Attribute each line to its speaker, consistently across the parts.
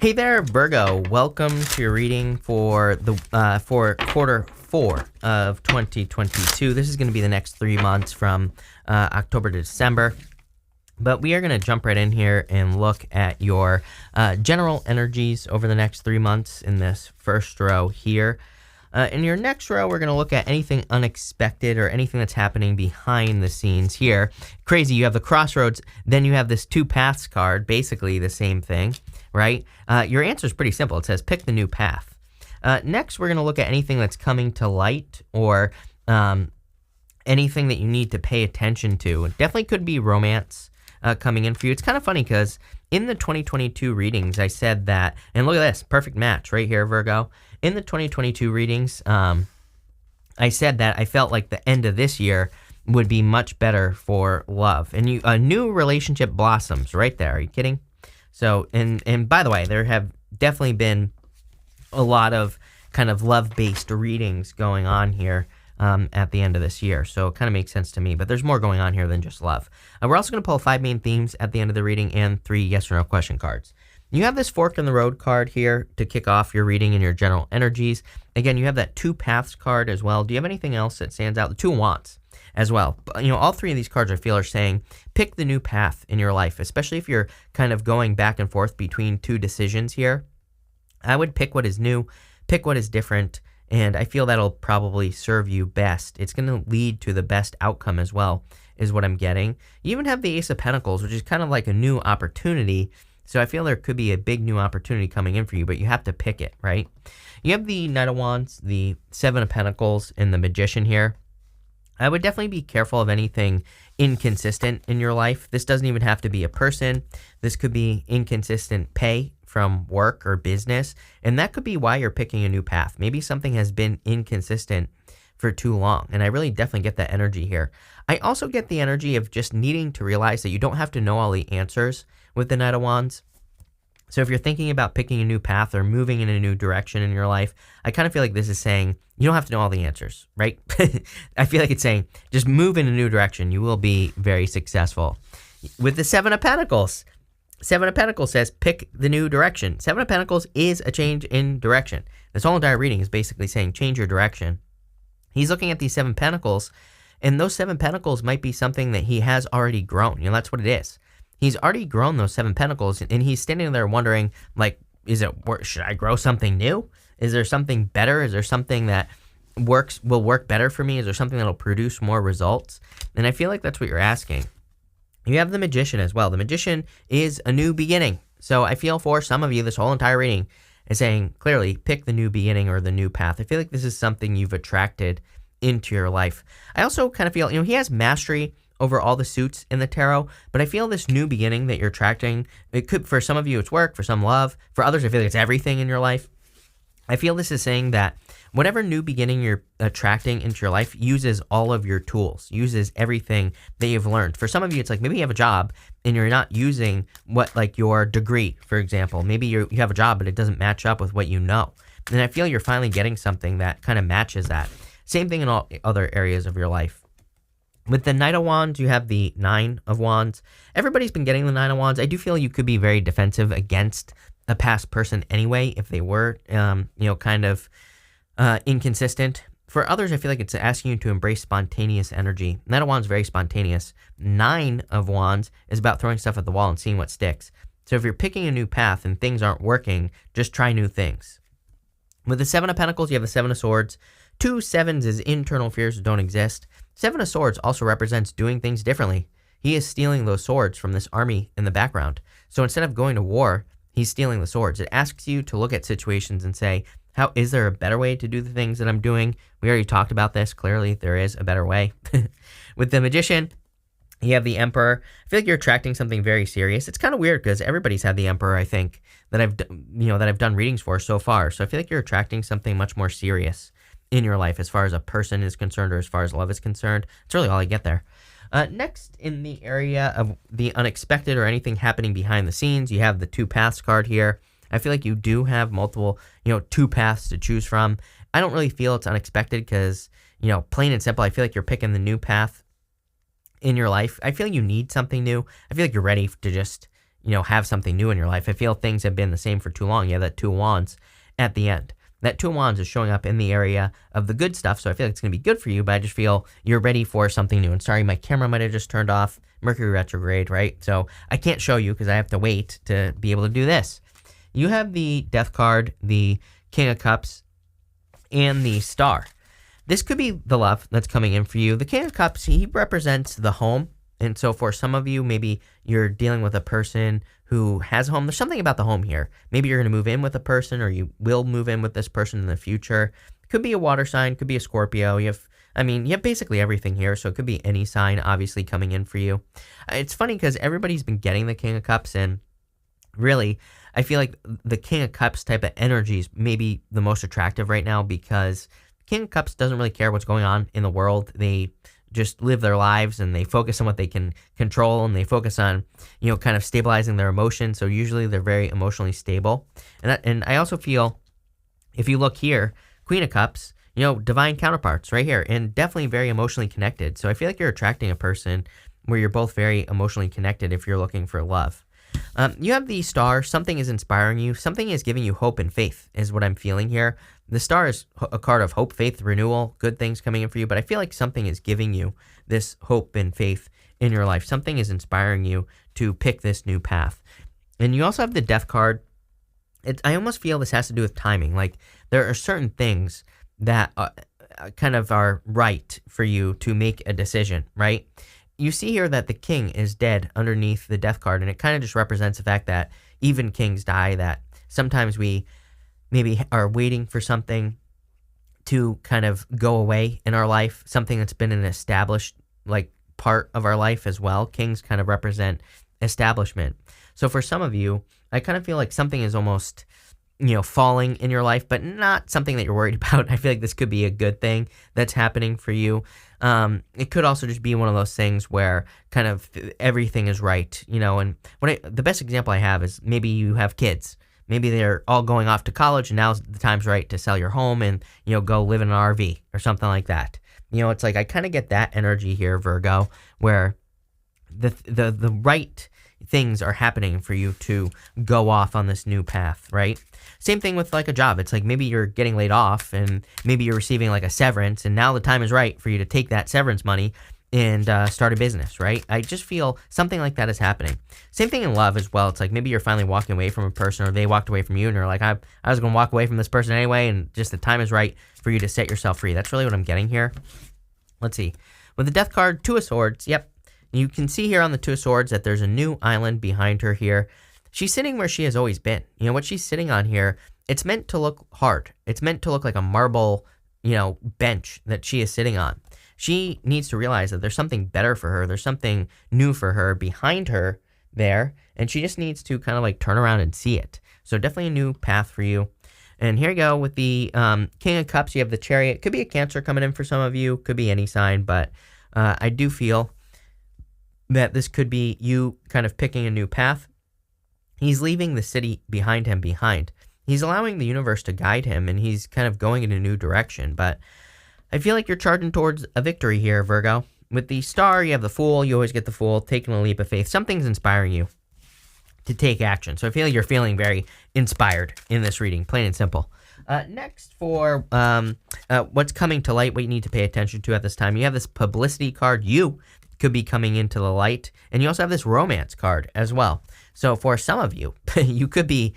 Speaker 1: Hey there, Virgo. Welcome to your reading for the for quarter 4 of 2022. This is going to be the next 3 months from October to December. But we are going to jump right in here and look at your general energies over the next 3 months in this first row here. In your next row, we're going to look at anything unexpected or anything that's happening behind the scenes here. Crazy, you have the Crossroads, then you have this Two Paths card, basically the same thing, right? Your answer is pretty simple. It says pick the new path. Next, we're going to look at anything that's coming to light or anything that you need to pay attention to. It definitely could be romance coming in for you. It's kind of funny because in the 2022 readings, I said that, and look at this, perfect match right here, Virgo. In the 2022 readings, I said that I felt like the end of this year would be much better for love. And a new relationship blossoms right there. Are you kidding? So, and by the way, there have definitely been a lot of kind of love-based readings going on here at the end of this year. So it kind of makes sense to me. But there's more going on here than just love. We're also going to pull 5 main themes at the end of the reading and 3 yes or no question cards. You have this fork in the road card here to kick off your reading and your general energies. Again, you have that Two Paths card as well. Do you have anything else that stands out? The Two Wands as well. You know, all 3 of these cards I feel are saying pick the new path in your life, especially if you're kind of going back and forth between 2 decisions here. I would pick what is new, pick what is different, and I feel that'll probably serve you best. It's going to lead to the best outcome as well, is what I'm getting. You even have the Ace of Pentacles, which is kind of like a new opportunity. So I feel there could be a big new opportunity coming in for you, but you have to pick it, right? You have the Knight of Wands, the 7 of Pentacles, and the Magician here. I would definitely be careful of anything inconsistent in your life. This doesn't even have to be a person. This could be inconsistent pay from work or business, and that could be why you're picking a new path. Maybe something has been inconsistent for too long, and I really definitely get that energy here. I also get the energy of just needing to realize that you don't have to know all the answers with the Knight of Wands. So if you're thinking about picking a new path or moving in a new direction in your life, I kind of feel like this is saying you don't have to know all the answers, right? I feel like it's saying just move in a new direction. You will be very successful. With the 7 of Pentacles, 7 of Pentacles says pick the new direction. 7 of Pentacles is a change in direction. This whole entire reading is basically saying change your direction. He's looking at these 7 Pentacles, and those 7 Pentacles might be something that he has already grown. You know, that's what it is. He's already grown those 7 Pentacles, and he's standing there wondering, like, should I grow something new? Is there something better? Is there something that will work better for me? Is there something that'll produce more results? And I feel like that's what you're asking. You have the Magician as well. The Magician is a new beginning. So I feel for some of you, this whole entire reading is saying, clearly, pick the new beginning or the new path. I feel like this is something you've attracted into your life. I also kind of feel, you know, he has mastery over all the suits in the tarot, but I feel this new beginning that you're attracting, it could, for some of you, it's work, for some love, for others, I feel like it's everything in your life. I feel this is saying that whatever new beginning you're attracting into your life uses all of your tools, uses everything that you've learned. For some of you, it's like maybe you have a job and you're not using like your degree, for example. Maybe you have a job, but it doesn't match up with what you know. And I feel you're finally getting something that kind of matches that. Same thing in all other areas of your life. With the Knight of Wands, you have the 9 of Wands. Everybody's been getting the 9 of Wands. I do feel you could be very defensive against a past person anyway if they were, kind of inconsistent. For others, I feel like it's asking you to embrace spontaneous energy. Knight of Wands is very spontaneous. 9 of Wands is about throwing stuff at the wall and seeing what sticks. So if you're picking a new path and things aren't working, just try new things. With the 7 of Pentacles, you have the 7 of Swords. 2 sevens is internal fears that don't exist. 7 of Swords also represents doing things differently. He is stealing those swords from this army in the background. So instead of going to war, he's stealing the swords. It asks you to look at situations and say, is there a better way to do the things that I'm doing? We already talked about this. Clearly, there is a better way. With the Magician, you have the Emperor. I feel like you're attracting something very serious. It's kind of weird because everybody's had the Emperor, I think, that I've done readings for so far. So I feel like you're attracting something much more serious in your life as far as a person is concerned or as far as love is concerned. It's really all I get there. Next, in the area of the unexpected or anything happening behind the scenes, you have the Two Paths card here. I feel like you do have multiple, 2 paths to choose from. I don't really feel it's unexpected because, plain and simple, I feel like you're picking the new path in your life. I feel like you need something new. I feel like you're ready to just, have something new in your life. I feel things have been the same for too long. You have that Two of Wands at the end. That Two of Wands is showing up in the area of the good stuff, so I feel like it's going to be good for you, but I just feel you're ready for something new. And sorry, my camera might have just turned off. Mercury retrograde, right? So I can't show you because I have to wait to be able to do this. You have the Death card, the King of Cups, and the Star. This could be the love that's coming in for you. The King of Cups, he represents the home. And so for some of you, maybe you're dealing with a person who has a home. There's something about the home here. Maybe you're going to move in with a person, or you will move in with this person in the future. Could be a water sign, could be a Scorpio. You have basically everything here. So it could be any sign obviously coming in for you. It's funny because everybody's been getting the King of Cups, and really, I feel like the King of Cups type of energy is maybe the most attractive right now, because King of Cups doesn't really care what's going on in the world. They just live their lives, and they focus on what they can control, and they focus on, kind of stabilizing their emotions. So usually they're very emotionally stable. And I also feel, if you look here, Queen of Cups, divine counterparts right here, and definitely very emotionally connected. So I feel like you're attracting a person where you're both very emotionally connected if you're looking for love. You have the Star. Something is inspiring you. Something is giving you hope and faith is what I'm feeling here. The Star is a card of hope, faith, renewal, good things coming in for you. But I feel like something is giving you this hope and faith in your life. Something is inspiring you to pick this new path. And you also have the Death card. I almost feel this has to do with timing. Like, there are certain things that kind of are right for you to make a decision, right? You see here that the King is dead underneath the Death card, and it kind of just represents the fact that even kings die, that sometimes we maybe are waiting for something to kind of go away in our life, something that's been an established part of our life as well. Kings kind of represent establishment. So for some of you, I kind of feel like something is almost falling in your life, but not something that you're worried about. I feel like this could be a good thing that's happening for you. It could also just be one of those things where kind of everything is right, and the best example I have is maybe you have kids. Maybe they're all going off to college, and now's the time's right to sell your home and, go live in an RV or something like that. It's like I kind of get that energy here, Virgo, where the right things are happening for you to go off on this new path, right? Same thing with a job. It's like maybe you're getting laid off, and maybe you're receiving a severance, and now the time is right for you to take that severance money and start a business, right? I just feel something like that is happening. Same thing in love as well. It's like maybe you're finally walking away from a person, or they walked away from you, and you're like, I was going to walk away from this person anyway, and just the time is right for you to set yourself free. That's really what I'm getting here. Let's see. With the Death card, Two of Swords, yep. You can see here on the Two of Swords that there's a new island behind her here. She's sitting where she has always been. What she's sitting on here, it's meant to look hard. It's meant to look like a marble, bench that she is sitting on. She needs to realize that there's something better for her. There's something new for her behind her there, and she just needs to kind of turn around and see it. So definitely a new path for you. And here you go with the King of Cups. You have the Chariot. Could be a Cancer coming in for some of you. Could be any sign, but I do feel that this could be you kind of picking a new path. He's leaving the city behind him behind. He's allowing the universe to guide him, and he's kind of going in a new direction. But I feel like you're charging towards a victory here, Virgo. With the Star, you have the Fool. You always get the Fool, taking a leap of faith. Something's inspiring you to take action. So I feel like you're feeling very inspired in this reading, plain and simple. Next, for what's coming to light, what you need to pay attention to at this time, you have this publicity card. You could be coming into the light, and you also have this romance card as well. So for some of you, you could be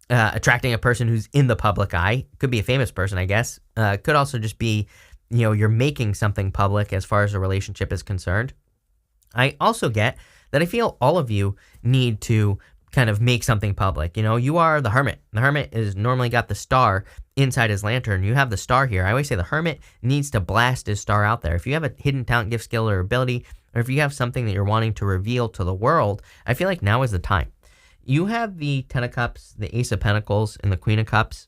Speaker 1: attracting a person who's in the public eye. Could be a famous person, I guess. Could also just be, you're making something public as far as a relationship is concerned. I also get that I feel all of you need to kind of make something public. You are the Hermit. The Hermit is normally got the star inside his lantern. You have the star here. I always say the Hermit needs to blast his star out there. If you have a hidden talent, gift, skill, or ability, or if you have something that you're wanting to reveal to the world, I feel like now is the time. You have the Ten of Cups, the Ace of Pentacles, and the Queen of Cups.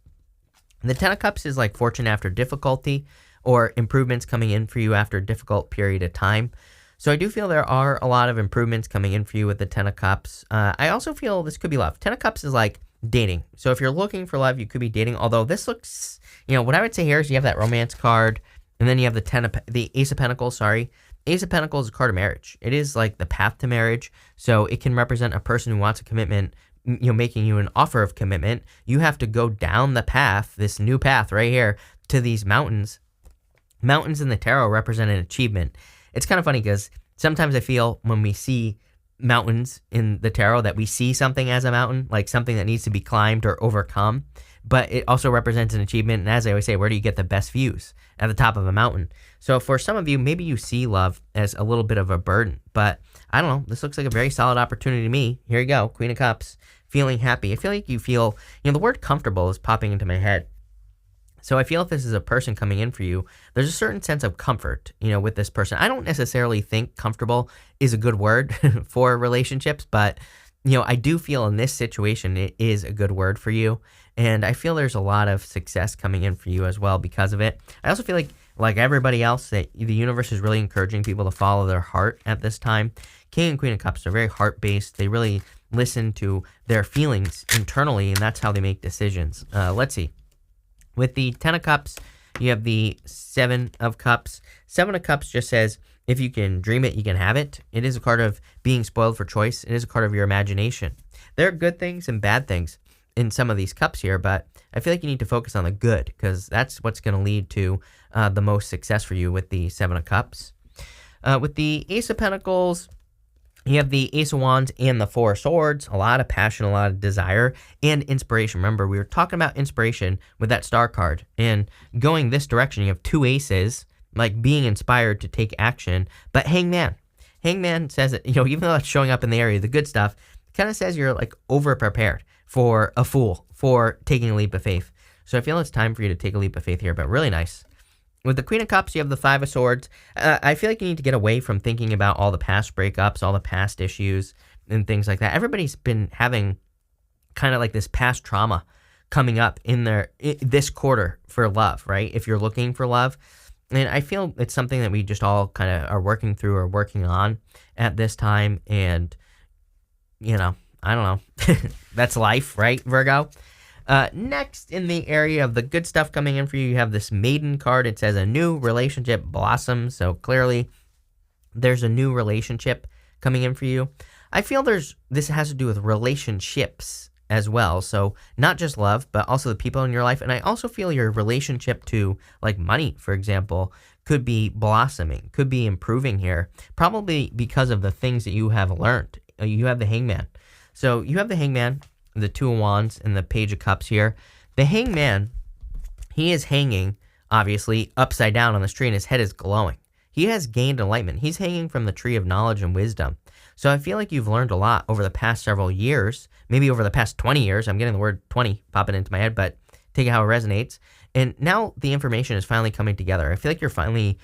Speaker 1: The Ten of Cups is like fortune after difficulty, or improvements coming in for you after a difficult period of time. So I do feel there are a lot of improvements coming in for you with the Ten of Cups. I also feel this could be love. Ten of Cups is like dating. So if you're looking for love, you could be dating. Although this looks, what I would say here is you have that romance card, and then you have the Ace of Pentacles, sorry. Ace of Pentacles is a card of marriage. It is like the path to marriage. So it can represent a person who wants a commitment, making you an offer of commitment. You have to go down the path, this new path right here, to these mountains. Mountains in the tarot represent an achievement. It's kind of funny because sometimes I feel when we see mountains in the tarot that we see something as a mountain, like something that needs to be climbed or overcome, but it also represents an achievement. And as I always say, where do you get the best views? At the top of a mountain. So for some of you, maybe you see love as a little bit of a burden, but I don't know. This looks like a very solid opportunity to me. Here you go. Queen of Cups, feeling happy. I feel like you feel, the word comfortable is popping into my head. So I feel if this is a person coming in for you, there's a certain sense of comfort, with this person. I don't necessarily think comfortable is a good word for relationships, but, I do feel in this situation, it is a good word for you. And I feel there's a lot of success coming in for you as well because of it. I also feel like everybody else, that the universe is really encouraging people to follow their heart at this time. King and Queen of Cups are very heart-based. They really listen to their feelings internally, and that's how they make decisions. Let's see. With the 10 of Cups, you have the 7 of Cups. 7 of Cups just says, if you can dream it, you can have it. It is a card of being spoiled for choice. It is a card of your imagination. There are good things and bad things in some of these cups here, but I feel like you need to focus on the good because that's what's going to lead to the most success for you with the 7 of Cups. With the Ace of Pentacles, you have the Ace of Wands and the 4 of Swords. A lot of passion, a lot of desire, and inspiration. Remember, we were talking about inspiration with that star card. And going this direction, you have 2 aces, like being inspired to take action. But Hangman. Hangman says that, even though it's showing up in the area, the good stuff, kind of says you're like over-prepared for a fool, for taking a leap of faith. So I feel it's time for you to take a leap of faith here, but really nice. With the Queen of Cups, you have the 5 of Swords. I feel like you need to get away from thinking about all the past breakups, all the past issues, and things like that. Everybody's been having kind of like this past trauma coming up in this quarter for love, right? If you're looking for love. And I feel it's something that we just all kind of are working through or working on at this time. And, I don't know. That's life, right, Virgo? Next, in the area of the good stuff coming in for you, you have this Maiden card. It says a new relationship blossoms. So clearly, there's a new relationship coming in for you. I feel this has to do with relationships as well. So not just love, but also the people in your life. And I also feel your relationship to like money, for example, could be blossoming, could be improving here, probably because of the things that you have learned. You have the Hangman. So you have the Hangman, the 2 of Wands, and the Page of Cups here. The Hangman, he is hanging, obviously, upside down on this tree, and his head is glowing. He has gained enlightenment. He's hanging from the tree of knowledge and wisdom. So I feel like you've learned a lot over the past several years, maybe over the past 20 years. I'm getting the word 20 popping into my head, but take it how it resonates. And now the information is finally coming together. I feel like you're finally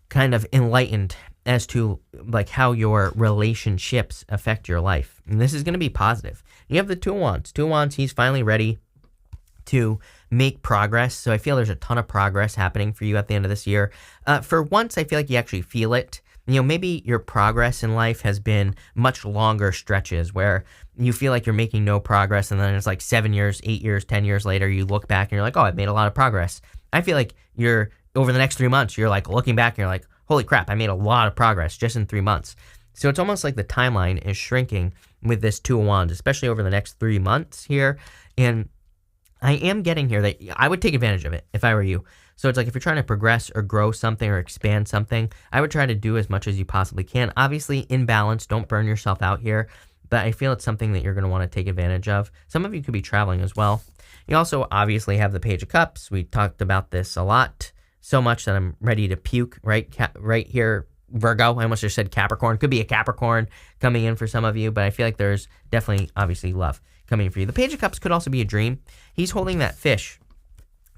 Speaker 1: kind of enlightened as to like how your relationships affect your life. And this is going to be positive. You have the 2 of Wands. 2 of Wands, he's finally ready to make progress. So I feel there's a ton of progress happening for you at the end of this year. For once, I feel like you actually feel it. Maybe your progress in life has been much longer stretches where you feel like you're making no progress, and then it's like 7 years, 8 years, 10 years later, you look back and you're like, oh, I've made a lot of progress. I feel like over the next 3 months, you're like looking back and you're like, holy crap, I made a lot of progress just in 3 months. So it's almost like the timeline is shrinking with this 2 of Wands, especially over the next 3 months here. And I am getting here that I would take advantage of it if I were you. So it's like if you're trying to progress or grow something or expand something, I would try to do as much as you possibly can. Obviously, in balance, don't burn yourself out here. But I feel it's something that you're going to want to take advantage of. Some of you could be traveling as well. You also obviously have the Page of Cups. We talked about this a lot. So much that I'm ready to puke right here, Virgo. I almost just said Capricorn. Could be a Capricorn coming in for some of you, but I feel like there's definitely, obviously, love coming in for you. The Page of Cups could also be a dream. He's holding that fish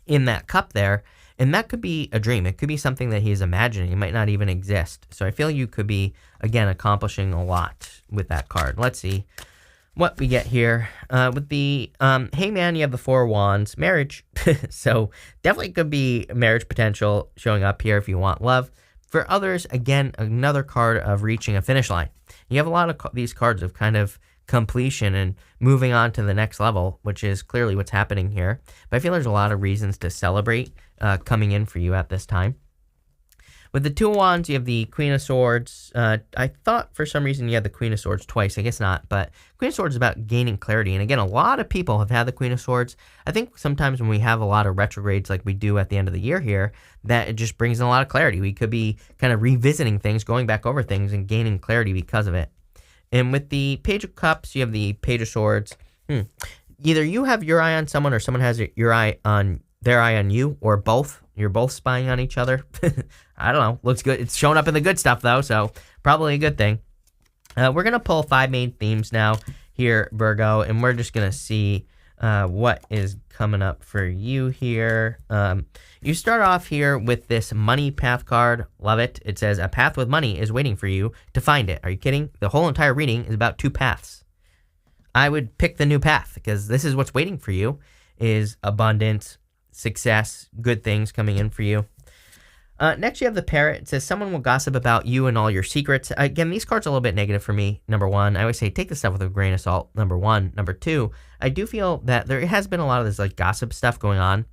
Speaker 1: in that cup there, and that could be a dream. It could be something that he's imagining. It might not even exist. So I feel you could be, again, accomplishing a lot with that card. Let's see what we get here. With the Hangman, you have the 4 of Wands, marriage. So definitely could be marriage potential showing up here if you want love. For others, again, another card of reaching a finish line. You have a lot of these cards of kind of completion and moving on to the next level, which is clearly what's happening here. But I feel there's a lot of reasons to celebrate coming in for you at this time. With the Two of Wands, you have the Queen of Swords. I thought for some reason you had the Queen of Swords twice. I guess not. But Queen of Swords is about gaining clarity. And again, a lot of people have had the Queen of Swords. I think sometimes when we have a lot of retrogrades like we do at the end of the year here, that it just brings in a lot of clarity. We could be kind of revisiting things, going back over things, and gaining clarity because of it. And with the Page of Cups, you have the Page of Swords. Either you have your eye on someone or someone has their eye on you, or both. You're both spying on each other. I don't know. Looks good. It's showing up in the good stuff, though, so probably a good thing. We're going to pull 5 main themes now here, Virgo, and we're just going to see what is coming up for you here. You start off here with this money path card. Love it. It says, a path with money is waiting for you to find it. Are you kidding? The whole entire reading is about 2 paths. I would pick the new path because this is what's waiting for you, is abundance, success, good things coming in for you. Next, you have the Parrot. It says, someone will gossip about you and all your secrets. Again, these cards are a little bit negative for me. Number one, I always say take this stuff with a grain of salt. Number one. Number two, I do feel that there has been a lot of this like gossip stuff going on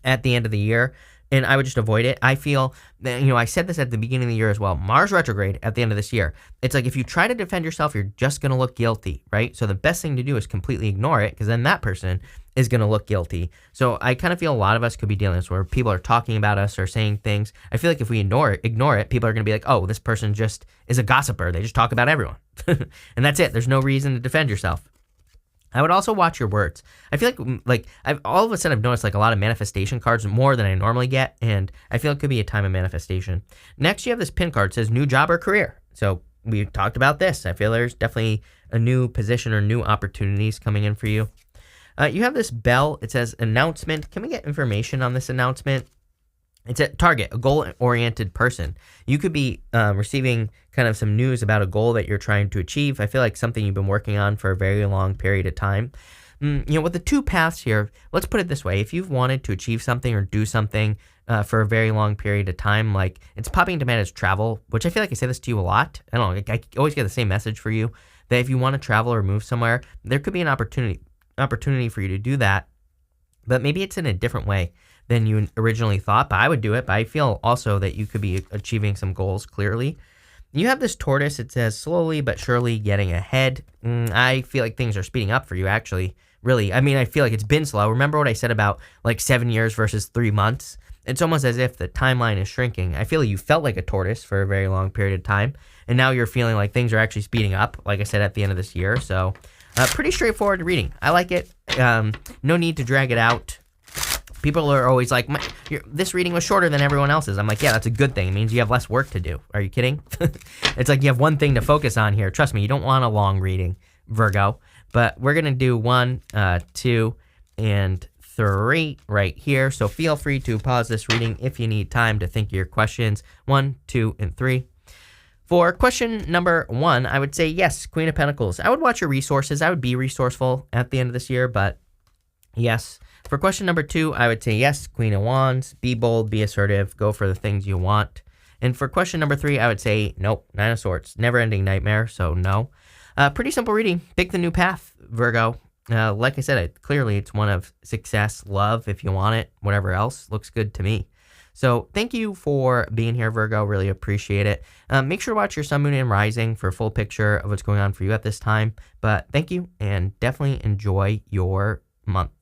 Speaker 1: at the end of the year, and I would just avoid it. I feel that, I said this at the beginning of the year as well. Mars retrograde at the end of this year. It's like if you try to defend yourself, you're just going to look guilty, right? So the best thing to do is completely ignore it, because then that person is going to look guilty. So I kind of feel a lot of us could be dealing with this where people are talking about us or saying things. I feel like if we ignore it, people are going to be like, oh, this person just is a gossiper. They just talk about everyone. And that's it. There's no reason to defend yourself. I would also watch your words. I feel like all of a sudden I've noticed like a lot of manifestation cards, more than I normally get, and I feel it could be a time of manifestation. Next, you have this pin card. It says new job or career. So we talked about this. I feel there's definitely a new position or new opportunities coming in for you. You have this bell. It says announcement. Can we get information on this announcement? It's a target, a goal-oriented person. You could be receiving kind of some news about a goal that you're trying to achieve. I feel like something you've been working on for a very long period of time. With the 2 paths here, let's put it this way. If you've wanted to achieve something or do something for a very long period of time, like it's popping into mind as travel, which I feel like I say this to you a lot. I don't know, I always get the same message for you, that if you want to travel or move somewhere, there could be an opportunity for you to do that, but maybe it's in a different way than you originally thought. But I would do it. But I feel also that you could be achieving some goals clearly. You have this Tortoise. It says slowly but surely getting ahead. I feel like things are speeding up for you, actually. Really. I mean, I feel like it's been slow. Remember what I said about like 7 years versus 3 months? It's almost as if the timeline is shrinking. I feel like you felt like a tortoise for a very long period of time, and now you're feeling like things are actually speeding up, like I said, at the end of this year. So pretty straightforward reading. I like it. No need to drag it out. People are always like, this reading was shorter than everyone else's. I'm like, yeah, that's a good thing. It means you have less work to do. Are you kidding? It's like you have one thing to focus on here. Trust me, you don't want a long reading, Virgo. But we're going to do 1, 2, and 3 right here. So feel free to pause this reading if you need time to think of your questions. 1, 2, and 3. For question number 1, I would say yes, Queen of Pentacles. I would watch your resources. I would be resourceful at the end of this year, but yes. For question number 2, I would say yes, Queen of Wands. Be bold, be assertive, go for the things you want. And for question number 3, I would say nope, 9 of Swords. Never-ending nightmare, so no. Pretty simple reading. Pick the new path, Virgo. Like I said, clearly it's one of success, love, if you want it, whatever else. Looks good to me. So thank you for being here, Virgo. Really appreciate it. Make sure to watch your sun, moon, and rising for a full picture of what's going on for you at this time. But thank you, and definitely enjoy your month.